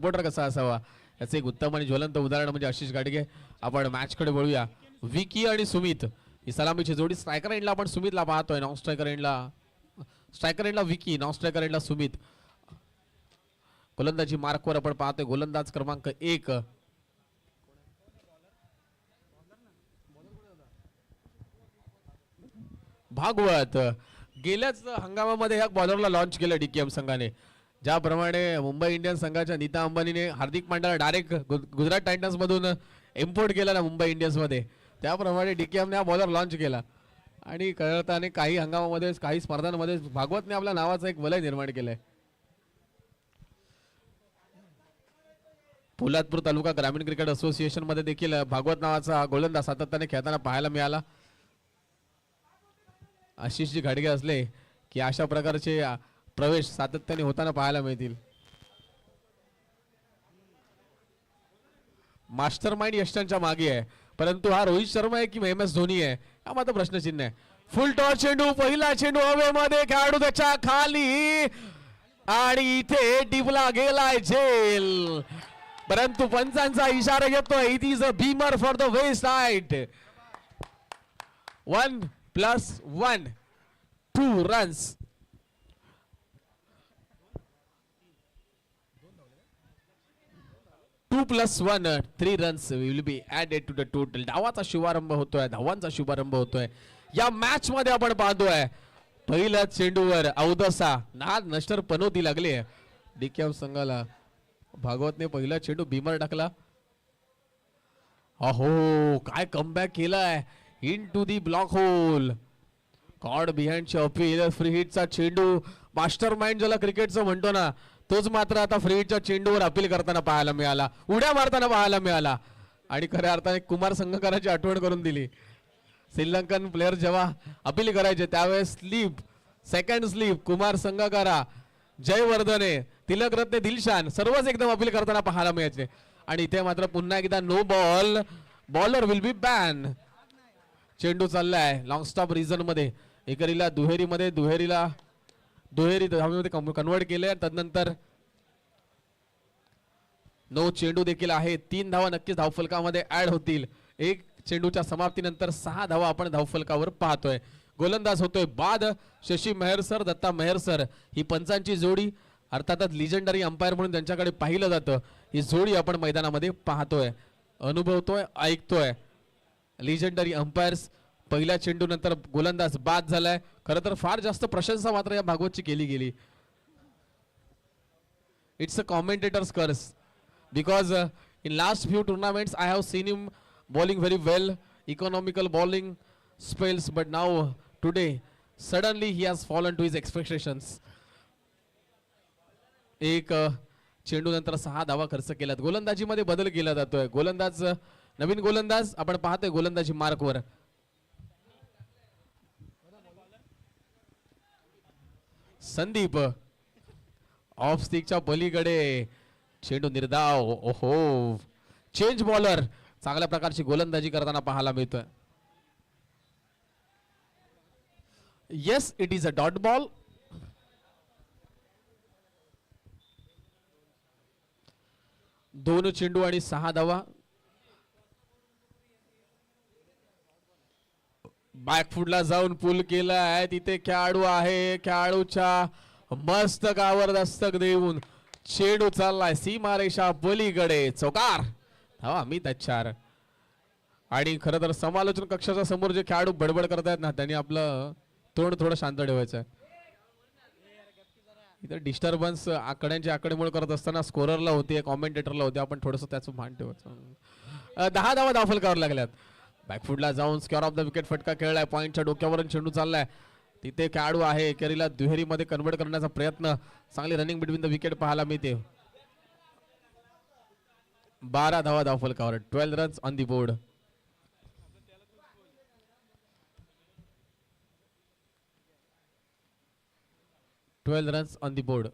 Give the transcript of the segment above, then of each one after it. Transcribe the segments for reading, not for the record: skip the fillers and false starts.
Supporter कसा असावा याचे एक उत्तम आणि ज्वलंत उदाहरण म्हणजे आशिष गाडगे. आपण मॅच कडे वळूया. विकी आणि सुमित ही सलामीची जोडी. स्ट्रायकर एंडला आपण सुमितला पाहतोय. नॉन स्ट्रायकर एंडला विकी, नॉन स्ट्रायकर एंडला सुमित. गोलंदाजी मार्कवर आपण पाहतोय गोलंदाज क्रमांक 1 भागवत. गेल्याच हंगामामध्ये ह्या बॉलरला लॉन्च केलं डीकेएम संघाने. ज्याप्रमाणे मुंबई इंडियन्स संघाच्या नीता अंबानीने हार्दिक पांड्याला डायरेक्ट गुजरात टायटन्स मधून इम्पोर्ट केला ना मुंबई इंडियन्स मध्ये, त्याप्रमाणे डीकेएमने हा बॉलर लॉन्च केला. आणि कळताने काही हंगामामध्ये काही स्पर्धांमध्ये भागवतने आपल्या नावाचं एक वलय निर्माण केलंय. पोलादपूर तालुका ग्रामीण क्रिकेट असोसिएशन मध्ये देखील भागवत नावाचा गोलंदाज सातत्याने खेळताना पाहायला मिळाला. आशिषजी घाडगे असले की अशा प्रकारचे प्रवेश सातत्याने होताना पाहायला मिळतील. मास्टर माइंड यष्टांच्या मागे आहे, परंतु हा रोहित शर्मा आहे की एम एस धोनी आहे हा मात्र प्रश्नचिन्ह आहे. फुल टॉस चेंडू, पहिला चेंडू हवेमध्ये, खेळाडू त्याच्या खाली आणि इथे डिबला गेलाय झेल, परंतु पंचांचा इशारा येतोय. It is a beamer for the west side. 1+1 2 runs. Two plus 1 3 runs will be added to the total. धावांचा शुभारंभ होतोय, धावांचा शुभारंभ होतोय या मॅच मध्ये. आपण पाहतोय पहिल्या चेंडूवर अवदसा नाद नष्टर पनोती लागली डीकेएम संघाला. भागवतने पहिला चेंडू भीमर टाकला. अहो काय कमबॅक केलाय into the block hole. Caught बिहाइंडचे अपील. फ्री हिटचा चेंडू. मास्टर माइंड ज्याला क्रिकेटचं म्हणतो ना, तोच मात्र आता फ्री हिटच्या चेंडूवर अपील करताना पाहायला मिळाला, उड्या मारताना पाहायला मिळाला. आणि खऱ्या अर्थाने कुमार संगकाराची आठवण करून दिली. श्रीलंकन प्लेयर जेव्हा अपील करायचे त्यावेळेस sleep, second sleep, Kumar Sangakkara, Jayewardene, Tillakaratne, Dilshan सर्वच एकदम अपील करताना पाहायला मिळायचे. आणि इथे मात्र पुन्हा एकदा no ball, bowler will be ban. चेंडू चाललाय लॉंग स्टॉप रिझन मध्ये. एकेरीला दुहेरीमध्ये दुहेरी धावांमध्ये कन्वर्ट केले. तदनंतर 9 चेंडू देखील आहे. 3 धावा नक्कीच धावफलकामध्ये ऍड होतील. एक चेंडूच्या समाप्तीनंतर 6 धावा आपण धावफलकावर पाहतोय. गोलंदाज होतोय बाद. शशी मेहरसर, दत्ता मेहरसर ही पंचांची जोडी. अर्थातच लिजेंडरी अंपायर म्हणून त्यांच्याकडे पाहिलं जातं. ही जोडी आपण मैदानामध्ये पाहतोय, अनुभवतोय, ऐकतोय. Legendary umpires. पहिल्या चेंडू नंतर गोलंदाज बाद झालाय. खरं तर फार जास्त प्रशंसा मात्र या भागवतची केली गेली. It's a commentators curse because in last few tournaments I have seen him bowling very well, economical bowling spells, but now today suddenly he has fallen to his expectations. एक चेंडू नंतर 6 धावा खर्च केल्यात. गोलंदाजीमध्ये बदल केला जातोय. गोलंदाज नवीन गोलंदाज आपण पाहतोय गोलंदाजी मार्कवर. संदीप ऑफ स्टिकच्या पलीकडे चेंडू निर्धाव. ओहो चेंज बॉलर चांगल्या प्रकारची गोलंदाजी करताना पाहायला मिळतोय. Yes it is a dot ball. दोन चेंडू आणि 6 धावा. बॅकफुटला जाऊन पुल केलाय. तिथे खेळाडू आहे. खेळाडूच्या मस्तकावर दस्तक देऊन चेंडू चाललाय सीमारेषा पलीकडे. चौकार. धावा मी तच्छार. आणि खरं तर समालोचन कक्षाच्या समोर जे खेळाडू बडबड करतायत ना, त्यांनी आपलं तोंड थोडं शांत ठेवायचं. इथं डिस्टर्बन्स आकड्यांची आकडेमोड करत असताना स्कोररला होते, कॉमेंटेटरला होते. आपण थोडंसं त्याचं भान ठेवायचं. 10 धावा धावफलकावर लागल्यात. बॅकफुटला जाऊन स्क्वेअर ऑफ द विकेट फटका खेळलाय. पॉईंटच्या डोक्यावरून चेंडू चाललाय. तिथे खेळाडू आहे. एकेरीला दुहेरीमध्ये कन्वर्ट करण्याचा प्रयत्न. चांगली रनिंग बिटवीन द विकेट पाहायला मिळते. 12 धावा धावफलकावर. 12 runs on the board. Runs on the board.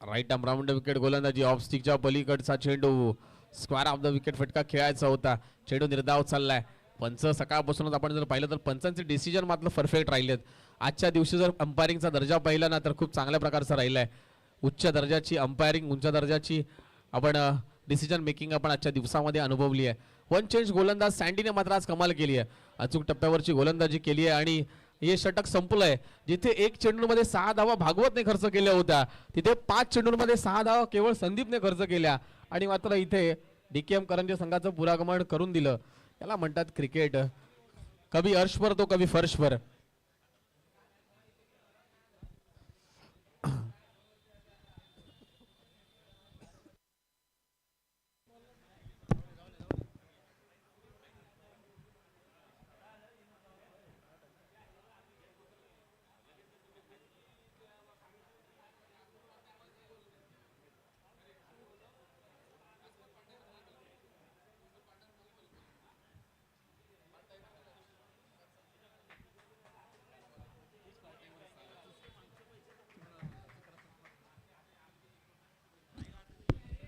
Right arm round wicket गोलंदाजी. ऑफ स्टिकच्या पलीकडचा चेंडू. स्क्वेअर ऑफ द विकेट फटका खेळायचा होता. चेंडू निर्धाव चाललाय. पंच सकाळपासूनच आपण जर पाहिलं तर पंचांचे डिसिजन मात्र परफेक्ट राहिलेत. आजच्या दिवशी जर अंपायरिंगचा दर्जा पाहिला ना तर खूप चांगल्या प्रकारचा राहिला आहे. उच्च दर्जाची अंपायरिंग, उंच दर्जाची आपण डिसिजन मेकिंग आपण आजच्या दिवसामध्ये अनुभवली आहे. वन चेंज गोलंदाज सँडीने मात्र आज कमाल केली आहे. अचूक टप्प्यावरची गोलंदाजी केली आहे आणि हे षटक संपलंय. जिथे एक चेंडूमध्ये 6 धावा भागवतने खर्च केल्या होत्या तिथे 5 चेंडूंमध्ये 6 धावा केवळ संदीपने खर्च केल्या आणि मात्र इथे डीकेएम करंजी संघाचं पुरागमन करून दिलं. याला म्हणतात क्रिकेट, कभी अर्श पर तो कभी फर्श पर.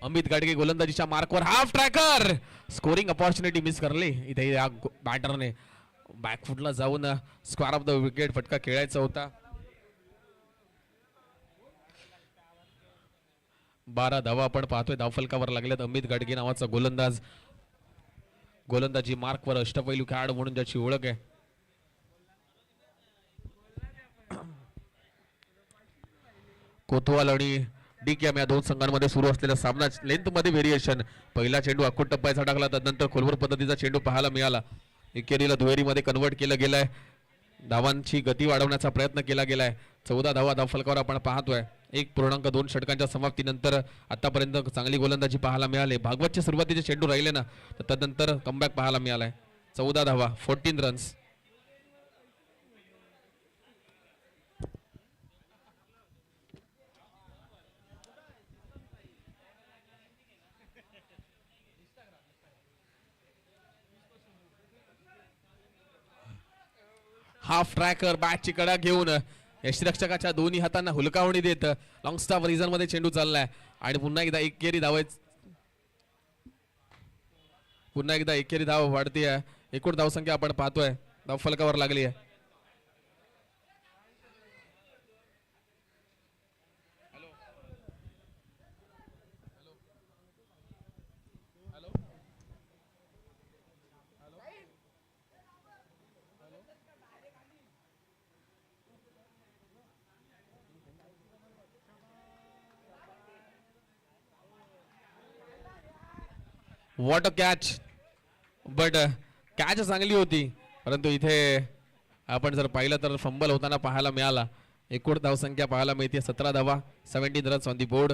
अमित गाडगे गोलंदाजीच्या मार्कवर half tracker, scoring opportunity miss करली इथे या बॅटरने. बॅकफुटला जाऊन स्क्वेअर ऑफ द विकेट फटका खेळायचा होता. 12 धावा आपण पाहतोय धावफलकावर लागल्यात. अमित गाडगे नावाचा गोलंदाज, गोलंदाजी मार्कवर अष्टपैलू खेळाडू म्हणून ज्याची ओळख आहे. कोतवाल आणि डीकेएम या दोन संघांमध्ये सुरू असलेला सामना, लेंथ मध्ये व्हेरिएशन. पहिला चेंडू अक्कोट टप्प्याचा टाकला, त्यानंतर खोलवर पद्धतीचा चेंडू पाहायला मिळाला. एकेरीला दुहेरीमध्ये कन्वर्ट केलं गेलाय. धावांची गती वाढवण्याचा प्रयत्न केला गेलाय. 14 धावा धावफलकावर आपण पाहतोय. 1.2 षटकांच्या समाप्तीनंतर आतापर्यंत चांगली गोलंदाजी पाहायला मिळाली. भागवतचे सुरुवातीचे चेंडू राहिले ना तर त्यानंतर कमबॅक पाहायला मिळालाय. 14 धावा, 14 रन्स. हाफ ट्रॅकर बॅटची कडा घेऊन यष्टिरक्षकाच्या दोन्ही हातांना हुलकावणी देत लॉंग स्टॉप रिझन मध्ये चेंडू चाललाय आणि पुन्हा एकदा एकेरी धाव वाढतीये. एकूण धावसंख्या आपण पाहतोय धावफलकावर लागली आहे. What a catch, but catch चांगली होती परंतु इथे आपण जर पाहिलं तर फंबल होताना पाहायला मिळाला. एकूण धावसंख्या पाहायला मिळते 17 धावा, 17 runs on the board.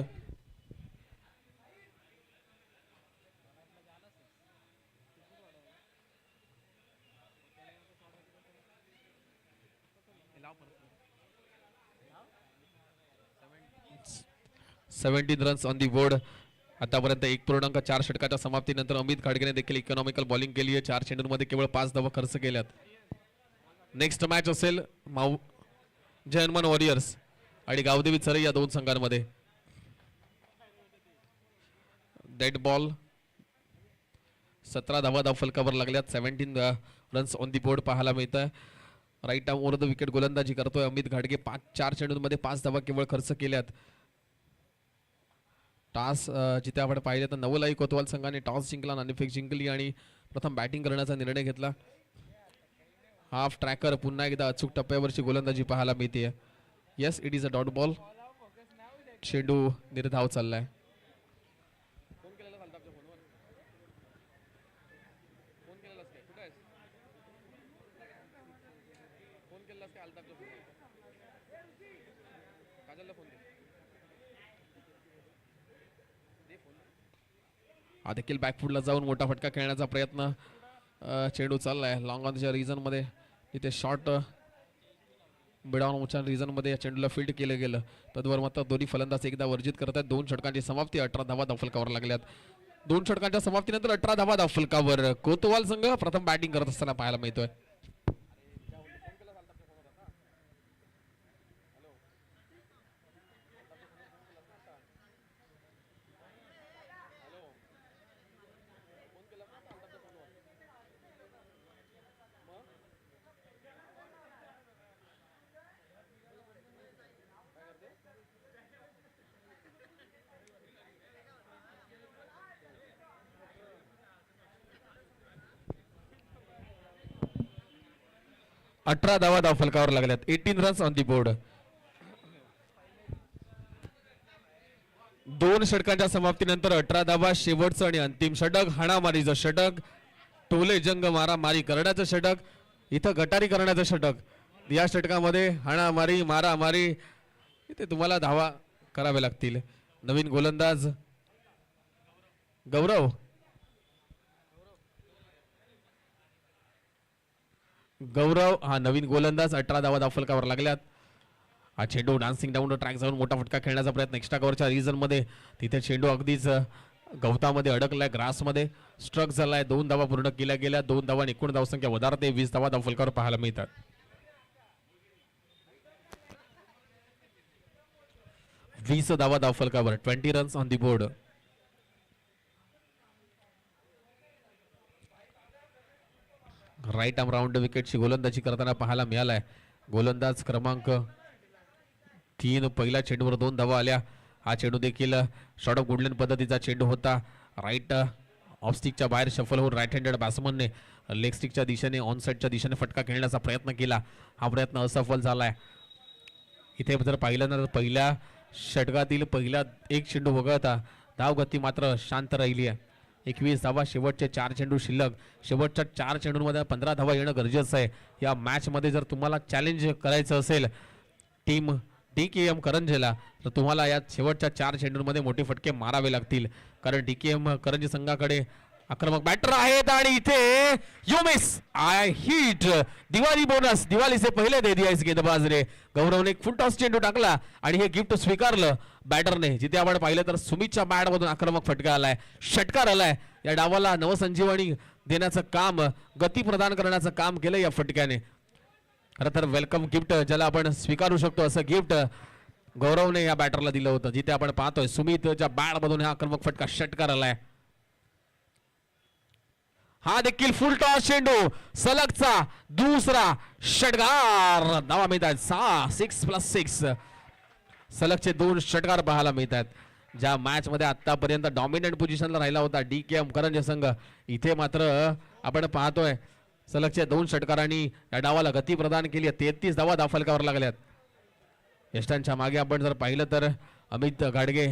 Runs on the board. आतापर्यंत 1.4 षटकाच्या समाप्तीनंतर अमित गाडगेने देखील इकॉनॉमिकल बॉलिंग केली आहे. 4 चेंडूंमध्ये केवळ 5 धावा खर्च केल्यात. नेक्स्ट मॅच असेल जयनमन वॉरियर्स आणि गावदेवी चरई या दोन संघांमध्ये. डेड बॉल, 17 धावा धावफलकावर लागल्यात. 17 रन्स ऑन दी बोर्ड पाहायला मिळत आहे. Right arm over the wicket गोलंदाजी करतोय अमित घाडगे. 4 चेंडूंमध्ये 5 धावा केवळ खर्च केल्यात. टॉस जिथे आपण पाहिले तर नवलाई कोतवाल संघाने टॉस जिंकला, नाणेफेक जिंकली आणि प्रथम बॅटिंग करण्याचा निर्णय घेतला. हाफ ट्रॅकर, पुन्हा एकदा अचूक टप्प्यावरची गोलंदाजी पाहायला मिळते. Yes, it is a dot ball. चेंडू निर्धाव चाललाय. हा देखील बॅकफुटला जाऊन मोठा फटका खेळण्याचा प्रयत्न. चेंडू चाललाय लॉंग ऑनच्या रिझन मध्ये. तिथे शॉर्ट मिडऑन उच्च रिझन मध्ये या चेंडूला फील्ड केलं गेलं. तद्वर मात्र दोन्ही फलंदाज एकदा वर्जित करत आहेत. 2 षटकांची समाप्ती, 18 धावा धावफलकावर लागल्यात. 2 षटकांच्या समाप्तीनंतर 18 धावा धावफलकावर. कोतवाल संघ प्रथम बॅटिंग करत असताना पाहायला मिळतोय. 18 धावा धाव फलकावर लागल्यात. 18 रन्स ऑन दी बोर्ड. 2 षटकांच्या समाप्तीनंतर 18 धावा, शेवटचं आणि अंतिम षटक, हाणामारीचं षटक, टोले जंग मारामारी करण्याचं षटक, इथं गटारी करण्याचं षटक. या षटकामध्ये हाणामारी मारामारी इथे तुम्हाला धावा करावे लागतील. नवीन गोलंदाज गौरव हा नवीन गोलंदाज. 18 धावा धाव फलकावर लागल्यात. हा चेंडू डान्सिंग डाऊन ट्रॅक जाऊन मोठा फटका खेळण्याचा प्रयत्न एक्स्ट्रा कव्हरच्या रिजन मध्ये. तिथे चेंडू अगदीच गवतामध्ये अडकलाय, ग्रासमध्ये स्ट्रक झालाय. 2 धावा पूर्ण केल्या गेल्या. 2 धावा एकूण धावसंख्या वधारते. 20 धावा धाव फलकावर पाहायला मिळतात. 20 धावा धाव फलकावर. 20 runs on the board. Right arm round विकेटची गोलंदाजी करताना पाहायला मिळालाय. गोलंदाज क्रमांक 3 पहिल्या चेंडूवर 2 धावा आल्या. हा चेंडू देखील शॉर्ट ऑफ गुडलँड पद्धतीचा चेंडू होता. राईट ऑफ स्टिकच्या बाहेर शफल होऊन राईट हँडेड बॅट्समनने लेग स्टिकच्या दिशेने ऑन साईडच्या दिशेने फटका खेळण्याचा प्रयत्न केला. हा प्रयत्न असफल झालाय. इथे जर पाहिलं ना तर पहिल्या षटकातील पहिला एक चेंडू वगळता धावगती मात्र शांत राहिली आहे. 21 धावा, शेवटचे 4 चेंडू शिल्लक. शेवटच्या 4 चेंडूंमध्ये 15 धावा येणं गरजेचं आहे. या मॅच मध्ये जर तुम्हाला चॅलेंज करायचं असेल टीम DKM करंजेला तर तुम्हाला या शेवटच्या 4 चेंडूंमध्ये मोठे फटके मारावे लागतील. कारण DKM करंजे संघाकडे आक्रमक बॅटर आहेत आणि इथे you miss I hit. Diwali bonus, दिवाळीचे पहिले दे दिया इस गेंदबाज ने. गौरवने एक फुल टॉस चेंडू टाकला आणि हे गिफ्ट स्वीकारलं बॅटरने. जिथे आपण पाहिलं तर सुमितच्या बॅट मधून आक्रमक फटका आलाय, षटकार आलाय. या डावाला नवसंजीवनी देण्याचं काम, गती प्रदान करण्याचं काम केलं या फटक्याने. खरं तर वेलकम गिफ्ट ज्याला आपण स्वीकारू शकतो असं गिफ्ट गौरवने या बॅटरला दिलं होतं. जिथे आपण पाहतोय सुमितच्या बॅट मधून हा आक्रमक फटका, षटकार आलाय. हा देखील फुल टॉस चेंडू, सलगचा दुसरा षटकार. धावा मिळतात 6+6. सलगचे 2 षटकार पाहायला मिळतात. ज्या मॅच मध्ये आतापर्यंत डॉमिनंट पोझिशनला राहिला होता DKM करंजे संघ, इथे मात्र आपण पाहतोय सलगच्या 2 षटकारांनी या डावाला गती प्रदान केली. 33 धावा धाव फलकावर लागल्यात. यष्टांच्या मागे आपण जर पाहिलं तर अमित गाडगे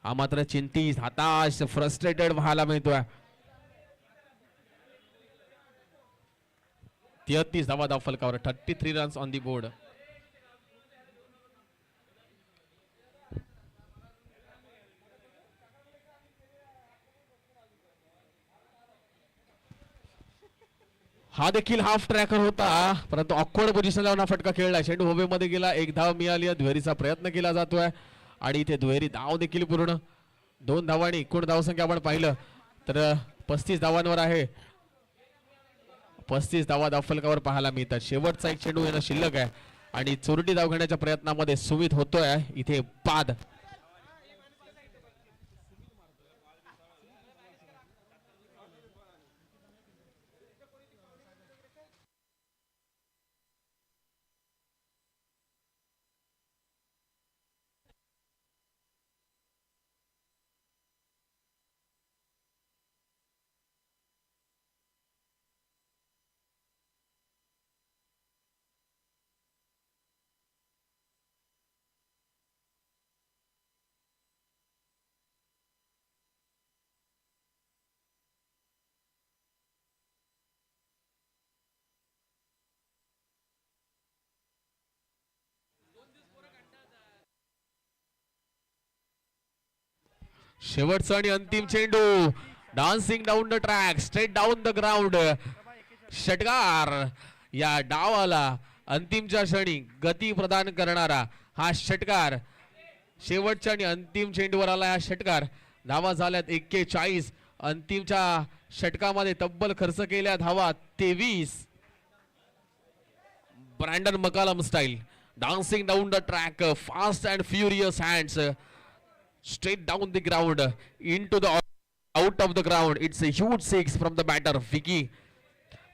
हा मात्र चिंतित, हताश, फ्रस्ट्रेटेड पाहायला मिळतोय. 33 धावा धाव फलकावर. 33 रन्स ऑन दी बोर्ड. हा देखील हाफ ट्रॅकर होता, परंतु ऑकवर्ड पोझिशनला हा फटका खेळला. चेंडू हवेमध्ये गेला. 1 धाव मिळाली. दुहेरीचा प्रयत्न केला जातोय आणि इथे दुहेरी धाव देखील पूर्ण. 2 धावांनी एकूण धावसंख्या आपण पाहिलं तर 35 धावांवर आहे. 35 धावा धाव फलकावर पाहायला मिळतात. शेवटचा एक चेंडू येणं शिल्लक आहे आणि चोरटी धाव घेण्याच्या प्रयत्नामध्ये सुमित होतोय. इथे बाद. शेवटचा आणि अंतिम चेंडू, dancing down the track, straight down the ground, षटकार. या डावाला अंतिमच्या क्षणी गती प्रदान करणारा हा षटकार. शेवटच्या आणि अंतिम चेंडूवर आला हा षटकार. धावा झाल्यात 41. अंतिमच्या षटकामध्ये तब्बल खर्च केल्या धावा 23. Brandon McCullum style, dancing down the track, fast and furious hands, straight down the ground into the out of the ground. It's a huge 6 from the batter Vicky.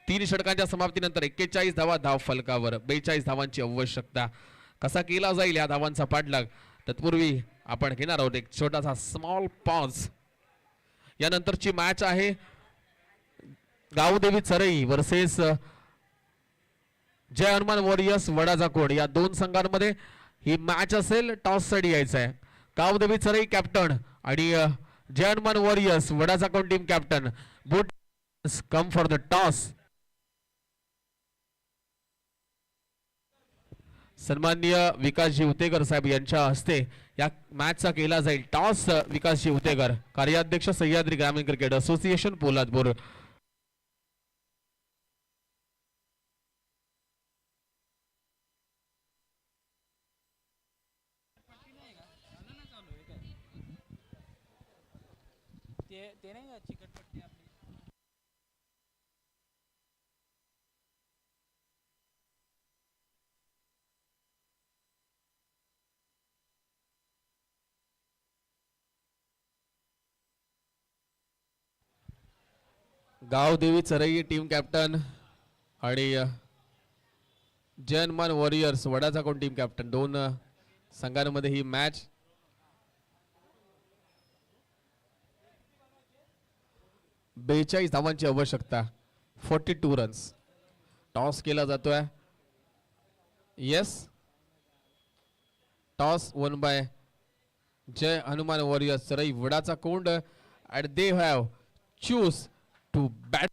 3 षटकांच्या समाप्तीनंतर 41 धावा धाव फलकावर. 42 धावांची आवश्यकता. कसा केला जाईल या धावांचा पाठलाग तत्पूर्वी आपण घेणार आहोत एक छोटासा स्मॉल पॉज. यानंतरची मॅच आहे गावदेवी चरई वर्सेस जय हनुमान वॉरियर्स वडाचा कोड या दोन संघांमध्ये ही मॅच असेल. टॉस साठी यायचं आहे. गावदेवी चरई कॅप्टन आणि Jai Hanuman warriors Vadacha Kond team captain both come for the toss. सन्माननीय विकासजी उतेकर साहेब यांच्या हस्ते या मॅचचा केला जाईल टॉस. विकासजी उतेकर कार्याध्यक्ष सह्याद्री ग्रामीण क्रिकेट असोसिएशन पोलादपूर. गावदेवी चरई टीम कॅप्टन आणि जय हनुमान वॉरियर्स वडाचा कोण टीम कॅप्टन दोन संघांमध्ये ही मॅच. बेचाळीस धावांची आवश्यकता. 42 रन्स. टॉस केला जातोय. Yes toss won by Jai Hanuman warriors Charai Vadacha Kond and they have choose to bat.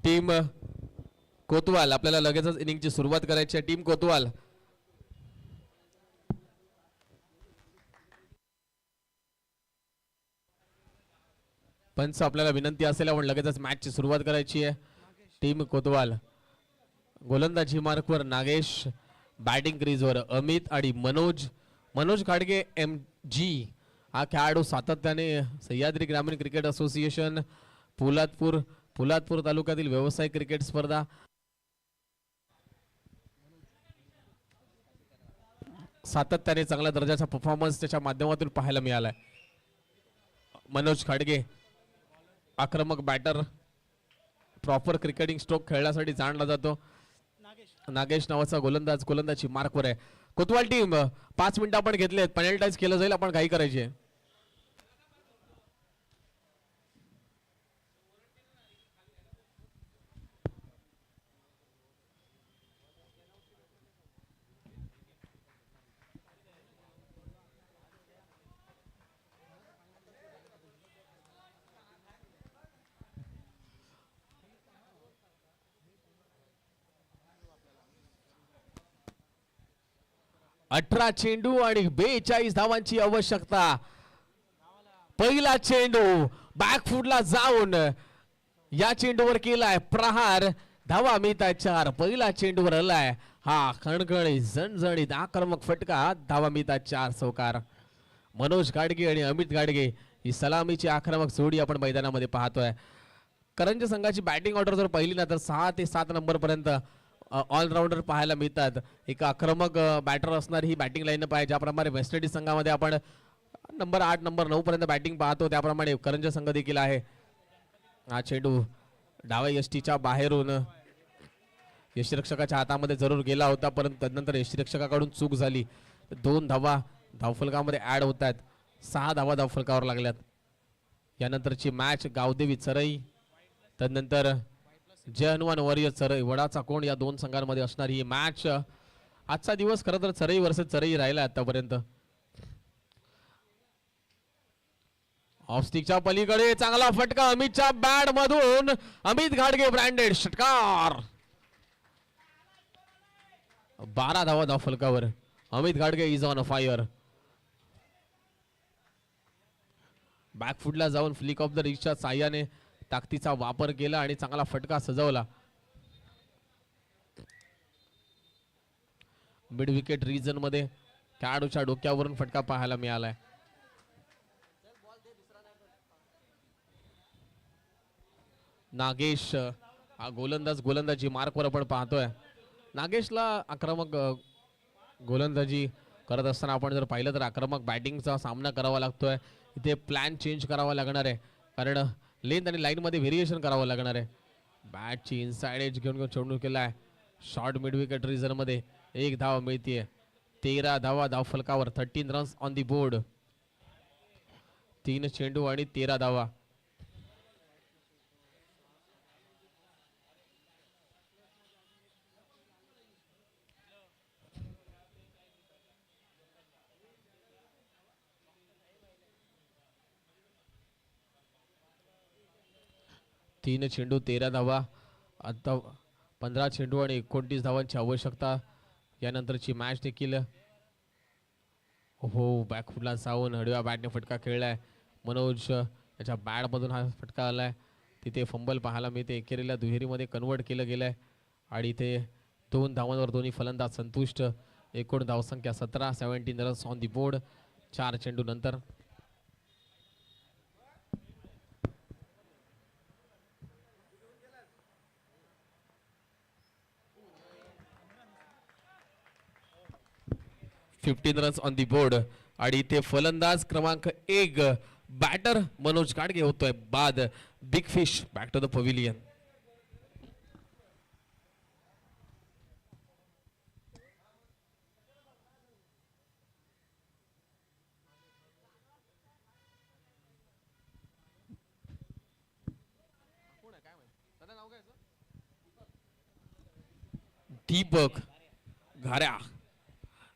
Team Kotwal आपल्याला लगेचच इनिंगची सुरुवात करायची आहे. टीम कोतवाल पंच आपल्याला विनंती असेल आपण लगेचच मॅचची सुरुवात करायची आहे. टीम कोतवाल गोलंदाजी मार्कवर नागेश, बॅटिंग क्रीजवर अमित आणि मनोज खाडगे MG. हा खेळाडू सातत्याने सह्याद्री ग्रामीण क्रिकेट असोसिएशन पोलादपूर तालुक्यातील व्यावसायिक क्रिकेट स्पर्धा सातत्याने चांगल्या दर्जाचा परफॉर्मन्स त्याच्या माध्यमातून पाहायला मिळालाय. मनोज खाडगे आक्रमक बॅटर, प्रॉपर क्रिकेटिंग स्ट्रोक खेळण्यासाठी जाणला जातो. नागेश नावाचा गोलंदाजी मार्कवर आहे. कोतवाल टीम 5 मिनिटं आपण घेतलेत. पेनल्टाइज केलं जाईल. आपण काही करायचे. अठरा चेंडू आणि 42 धावांची आवश्यकता. पहिला चेंडू बॅकफुटला जाऊन या चेंडूवर केलाय प्रहार. धावा मिळताय 4. पहिला चेंडूवर आलाय हा खणखणी झणझणीत आक्रमक फटका. धावा मिळताय 4 चौकार. मनोज गाडगे आणि अमित गाडगे ही सलामीची आक्रमक जोडी आपण मैदानामध्ये पाहतोय. करंजी संघाची बॅटिंग ऑर्डर जर पाहिली ना तर 6 ते 7 नंबर पर्यंत ऑलराऊंडर पाहायला मिळतात. एक आक्रमक बॅटर असणारी ही बॅटिंग लाईनअप आहे. ज्याप्रमाणे वेस्ट इंडिज संघामध्ये आपण नंबर 8 नंबर 9 पर्यंत बॅटिंग पाहतो त्याप्रमाणे करंजी संघ देखील आहे. हा चेंडू डाव्या यष्टीच्या बाहेरून यष्टीरक्षकाच्या हातामध्ये जरूर गेला होता, परंतु तदनंतर यष्टीरक्षकाकडून चूक झाली. 2 धावा धावफलकामध्ये ऍड होत आहेत. 6 धावा धावफलकावर लागल्यात. यानंतरची मॅच गावदेवी चरई तदनंतर जय हनुमान वॉरियर चरई वडाचा कोण या 2 संघांमध्ये असणारी ही मॅच. आजचा दिवस खरं तर चरई वर्सेस चरई राहिला आतापर्यंत. ऑफस्टिकच्या पलीकडे चांगला फटका अमितच्या बॅट मधून. अमित घाडगे ब्रँडेड षटकार. 12 धावा धावफलकावर. अमित घाडगे इज ऑन अ फायर. बॅकफुटला जाऊन फ्लिक ऑफ द रिस्टच्या साह्याने ताकदीचा वापर केला आणि चांगला फटका सजवला. मिड विकेट रिजन मध्ये खेळाडूच्या डोक्यावरून फटका पाहायला मिळालाय. नागेश हा गोलंदाजी मार्कवर आपण पाहतोय. नागेशला आक्रमक गोलंदाजी करत असताना आपण जर पाहिलं तर आक्रमक बॅटिंगचा सामना करावा लागतोय. इथे प्लॅन चेंज करावा लागणार आहे कारण लेंथ आणि लाईन मध्ये व्हेरिएशन करावं लागणार आहे. बॅटची इनसाइड एज घेऊन चेंडू केलाय शॉर्ट मिड विकेट रिझन मध्ये. 1 धाव मिळतीये. 13 धावा धावफलकावर. 13 रन्स ऑन दी बोर्ड. 3 चेंडू आणि 13 धावा. तीन चेंडू 13 धावा. आता 15 चेंडू आणि 29 धावांची आवश्यकता. यानंतरची मॅच देखील हो बॅकफुटला जाऊन हडव्या बॅटने फटका खेळलाय. मनोज याच्या बॅटमधून हा फटका आलाय. तिथे फंबल पाहायला मिळते. एकेरीला दुहेरीमध्ये कन्वर्ट केलं गेलंय आणि इथे 2 धावांवर दोन्ही फलंदाज संतुष्ट. एकूण धावसंख्या 17. 17 रन्स ऑन दी बोर्ड. 4 चेंडू नंतर. Fifteen runs on the board आणि इथे फलंदाज क्रमांक 1 बॅटर मनोज घाडगे होतोय बाद. Big fish back to the pavilion. Deepak Gharya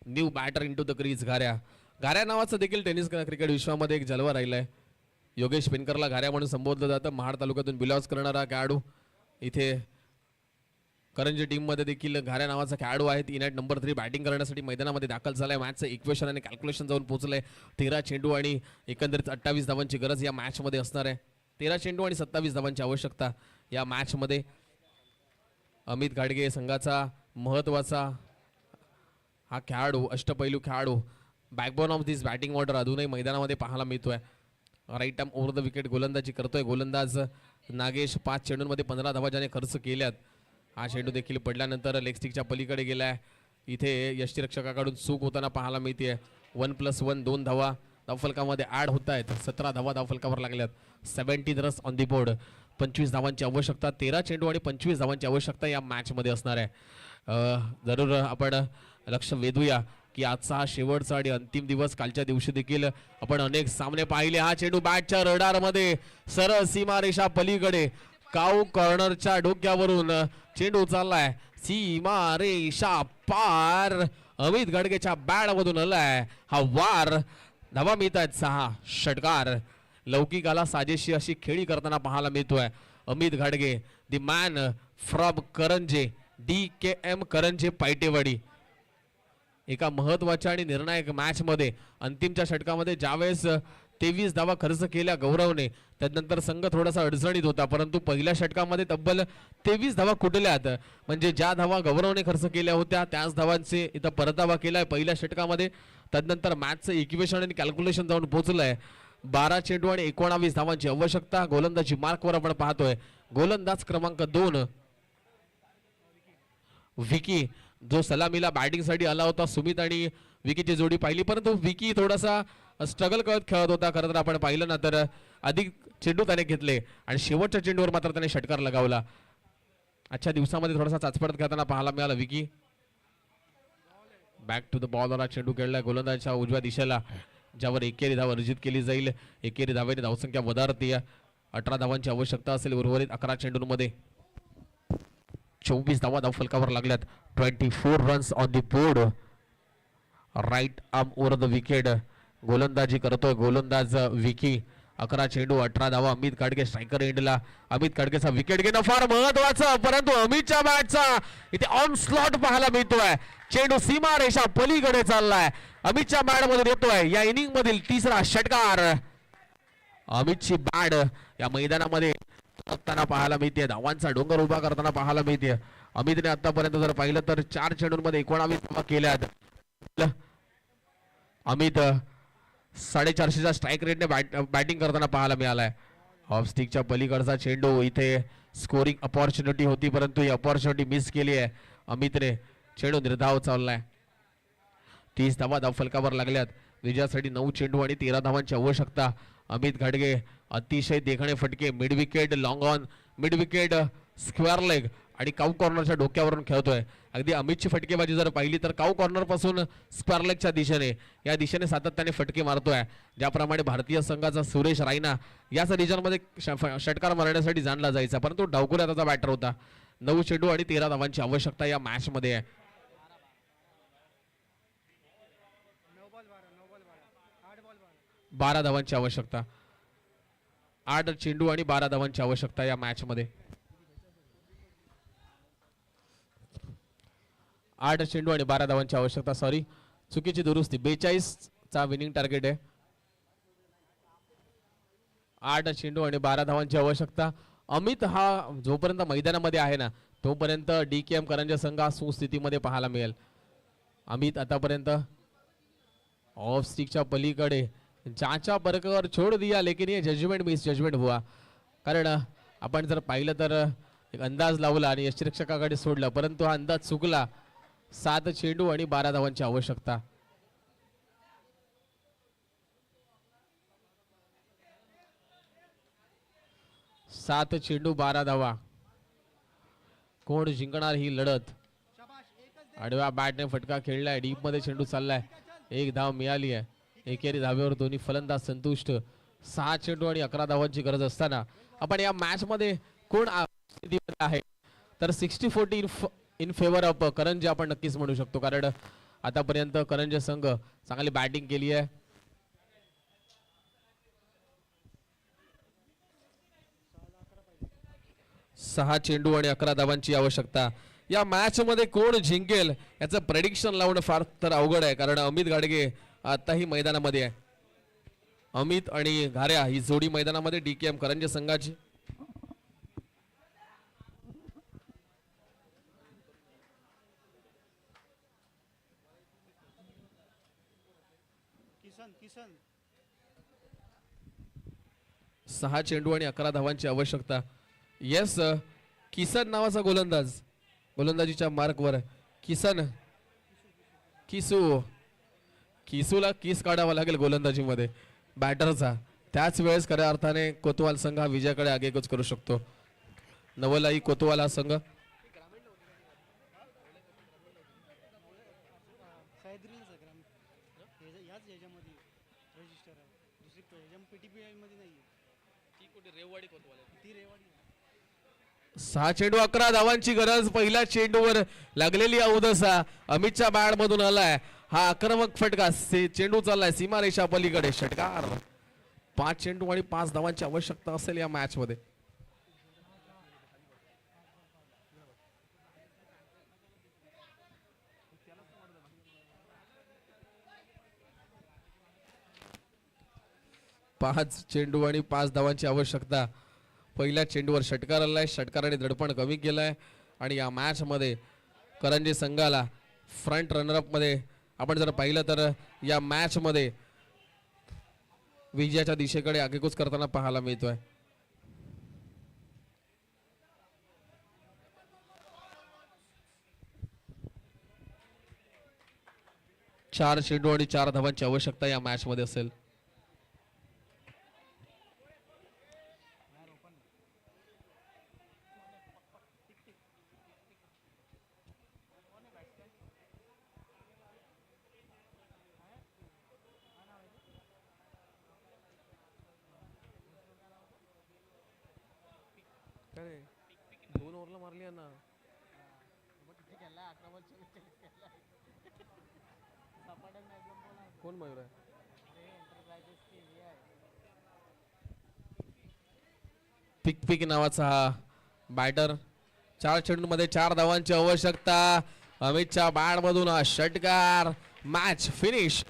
new batter into the crease. Gharya नावाचं देखील टेनिस क्रिकेट विश्वामध्ये एक जलवा राहिलाय. योगेश पेनकरला घाऱ्या म्हणून संबोधलं जातं. महाड तालुक्यातून बिलॉंग करणारा खेळाडू इथे करंजी टीम मध्ये देखील घाऱ्या नावाचा खेळाडू आहे. इनॅट नंबर 3 बॅटिंग करण्यासाठी मैदानामध्ये दाखल झालाय. मॅचचं इक्वेशन आणि कॅल्क्युलेशन जाऊन पोहोचलंय. 13 चेंडू आणि एकंदरीत 28 धावांची गरज या मॅच मध्ये असणार आहे. 13 चेंडू आणि 27 धावांची आवश्यकता या मॅच मध्ये. अमित घाडगे संघाचा महत्वाचा हा खेळाडू अष्टपैलू खेळाडू backbone of this batting order अजूनही मैदानामध्ये पाहायला मिळतोय. Right arm over the wicket गोलंदाजी करतोय गोलंदाज नागेश. 5 चेंडूंमध्ये 15 धावा ज्याने खर्च केल्यात. हा चेंडू देखील पडल्यानंतर लेग स्टिकच्या पलीकडे गेलाय. इथे यष्टीरक्षकाकडून चूक होताना पाहायला मिळते. 1+1 2 धावा धावफलकामध्ये ऍड होत आहेत. 17 धावा धावफलकावर लागल्यात. 17 रन्स ऑन दी बोर्ड. 25 धावांची आवश्यकता. 13 चेंडू आणि 25 धावांची आवश्यकता या मॅच मध्ये असणार आहे. जरूर आपण लक्ष वेधूया की आजचा हा शेवटचा आणि अंतिम दिवस. कालच्या दिवशी देखील आपण अनेक सामने पाहिले. हा चेंडू बॅटच्या रडार मध्ये सरळ सीमारेषा पलीकडे काऊ कॉर्नरच्या डोक्यावरून चेंडू चाललाय सीमारेषा पार. अमित घाडगेच्या बॅट मधून आलाय हा वार. धावा मिळत आहेत 6. षटकार. लौकिकाला साजेशी अशी खेळी करताना पाहायला मिळतोय अमित घाडगे. दी man from Karanje DKM Karanje पायटेवाडी. एका महत्वाच्या आणि निर्णायक मॅच मध्ये अंतिमच्या षटकामध्ये ज्यावेळेस 23 धावा खर्च केल्या गौरवने त्यानंतर संघ थोडासा अडचणीत होता, परंतु पहिल्या षटकामध्ये तब्बल 23 धावा कुठल्यात. म्हणजे ज्या धावा गौरवने खर्च केल्या होत्या त्याच धावांचे इथं परतावा केलाय पहिल्या षटकामध्ये. त्यानंतर मॅचचं इक्वेशन आणि कॅल्क्युलेशन जाऊन पोहोचलंय. 12 चेंडू आणि 19 धावांची आवश्यकता. गोलंदाजी मार्कवर आपण पाहतोय गोलंदाज क्रमांक 2 विकी, जो सलामीला बॅटिंग साठी आला होता. सुमित आणि विकीची जोडी पाहिली, परंतु विकी थोडासा स्ट्रगल करत खेळत होता. खरं तर आपण पाहिलं ना तर अधिक चेंडू त्याने घेतले आणि शेवटच्या चेंडूवर मात्र त्याने षटकार लगावला. आजच्या दिवसामध्ये थोडासा चाचपडत खेळताना पाहायला मिळाला Vicky. Back to the ball वाला चेंडू खेळलाय गोलंदाजच्या उजव्या दिशेला, ज्यावर एकेरी धाव अर्जित केली जाईल. एकेरी धावेने धावसंख्या वधारते. 18 धावांची आवश्यकता असेल उर्वरित 11 चेंडूंमध्ये. 24 धावा धावफलकावर लागल्यात. 24 runs on the board. Right arm over the wicket. गोलंदाजी करतोय गोलंदाज विकी. 11 चेंडू 18 धावा. अमित काडगे स्ट्रायकर एंडला. अमित काडगेचा विकेट घेणं फार महत्वाचं, परंतु अमितच्या बॅटचा इथे ऑन स्लॉट पाहायला मिळतोय. चेंडू सीमा रेषा पलीकडे चाललाय. अमितच्या बॅट मध्ये येतोय या इनिंग मधील तिसरा षटकार. अमितची बॅट या मैदानामध्ये असताना पाहायला मिळते. धावांचा डोंगर उभा करताना पाहायला मिळते. अमितने आतापर्यंत जर पाहिलं तर 4 चेंडूंमध्ये 19 धावा केल्यात. अमित 450च्या स्ट्राईक रेटने बॅटिंग करताना पाहायला मिळालाय. ऑफ स्टिकच्या पलीकडचा चेंडू, इथे स्कोरिंग अपॉर्च्युनिटी होती, परंतु ही अपॉर्च्युनिटी मिस केली आहे अमितने. चेंडू निर्धाव चाललाय. 30 धावा धावफलकावर लागल्यात. विजयासाठी 9 चेंडू आणि 13 धावांची आवश्यकता. अमित घाडगे अतिशय देखणे फटके, mid wicket, long on, mid wicket, square leg आणि काऊ कॉर्नरच्या डोक्यावरून खेळतोय. अगदी अमितची फटकेबाजी जर पाहिली तर काऊ कॉर्नर पासून स्क्वेअर लेगच्या दिशेने, या दिशेने सातत्याने फटके मारतोय. ज्याप्रमाणे भारतीय संघाचा सुरेश रायना याच रिजनमध्ये षटकार मारण्यासाठी जाणला जायचा, परंतु डावकुऱ्या त्याचा बॅटर होता. 9 चेंडू आणि 13 धावांची आवश्यकता या मॅच मध्ये आहे. 12 धावांची आवश्यकता. 8 चेंडू आणि 12 धावांची आवश्यकता या मॅच मध्ये. 8 चेंडू आणि 12 धावांची आवश्यकता. सॉरी, चुकीची दुरुस्ती. 42 चा विनिंग टार्गेट आहे. 8 चेंडू आणि 12 धावांची आवश्यकता. अमित हा जोपर्यंत मैदानामध्ये आहे ना तोपर्यंत DKM करंजे संघ सुस्थितीमध्ये पाहायला मिळेल. अमित आतापर्यंत ऑफ स्टिकच्या पलीकडे चाचा बरकर छोड़ दिया, लेकिन ये जजमेंट मिस जजमेंट हुआ. कारण आपण जर पाहिलं तर एक अंदाज लावला आणि यष्टिरक्षकाकडे सोडला, परंतु हा अंदाज चुकला. 7 चेंडू आणि 12 धावांची आवश्यकता. सात चेंडू 12 धावा. कोण जिंकणार ही लढत? आडव्या बॅटने फटका खेळलाय. डीप मध्ये चेंडू चाललाय. 1 धाव मिळाली आहे. एकेरी धावेवर दोन्ही फलंदाज संतुष्ट. 6 चेंडू आणि 11 धावांची गरज असताना आपण या मॅच मध्ये कोण स्थितीमध्ये आहे तर 60-40 इन फेवर ऑफ करंजे आपण नक्कीच म्हणू शकतो. कारण आतापर्यंत करंजे संघ चांगली बॅटिंग केली आहे. सहा चेंडू आणि 11 धावांची आवश्यकता. या मॅच मध्ये कोण जिंकेल याचं प्रेडिक्शन लावणं फार तर अवघड आहे, कारण अमित गाडगे आताही मैदानामध्ये आहे. अमित आणि घाऱ्या ही जोडी मैदानामध्ये DKM करंजे संघाची. सहा चेंडू आणि 11 धावांची आवश्यकता. येस, किसन नावाचा गोलंदाज गोलंदाजीच्या मार्कवर. किसूला किस काढावा लागेल गोलंदाजीमध्ये बॅटरचा. त्याच वेळेस खऱ्या अर्थाने कोतवाल संघ हा विजयाकडे आगेकूच करू शकतो. नवलाई कोतवाल हा संघ सहा चेंडू 11 धावांची गरज. पहिल्या चेंडूवर लागलेली अवदसा अमितच्या बॅट मधून आलाय. हा आक्रमक फटका. चेंडू चाललाय सीमारेषा पलीकडे. षटकार. 5 चेंडू आणि 5 धावांची आवश्यकता असेल या मॅच मध्ये. पाच चेंडू आणि 5 धावांची आवश्यकता. पहिल्या चेंडूवर षटकार आलाय. षटकाराने दडपण कमी केलंय आणि या मॅच मध्ये करंजे संघाला फ्रंट रनरअप मध्ये आपण जर पाहिलं तर या मॅच मध्ये विजयाच्या दिशेकडे आगेकूच करताना पाहायला मिळतोय. 4 चेंडू आणि 4 धावांची आवश्यकता या मॅच मध्ये असेल. काय 2 ओव्हरला मारली ना. कोण मयूर आहे? पिक नावाचा हा बॅटर. 4 चेंडू मध्ये 4 धावांची आवश्यकता. अमितच्या बॅट मधून हा षटकार. Match finish.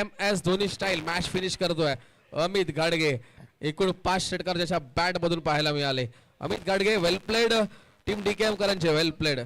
MS Dhoni style match finish करतोय अमित गाडगे. एकूण 5 षटकार त्याच्या बॅट मधून पाहायला मिळाले. अमित गाडगे वेल प्लेड. टीम DKM करांचे वेल प्लेड.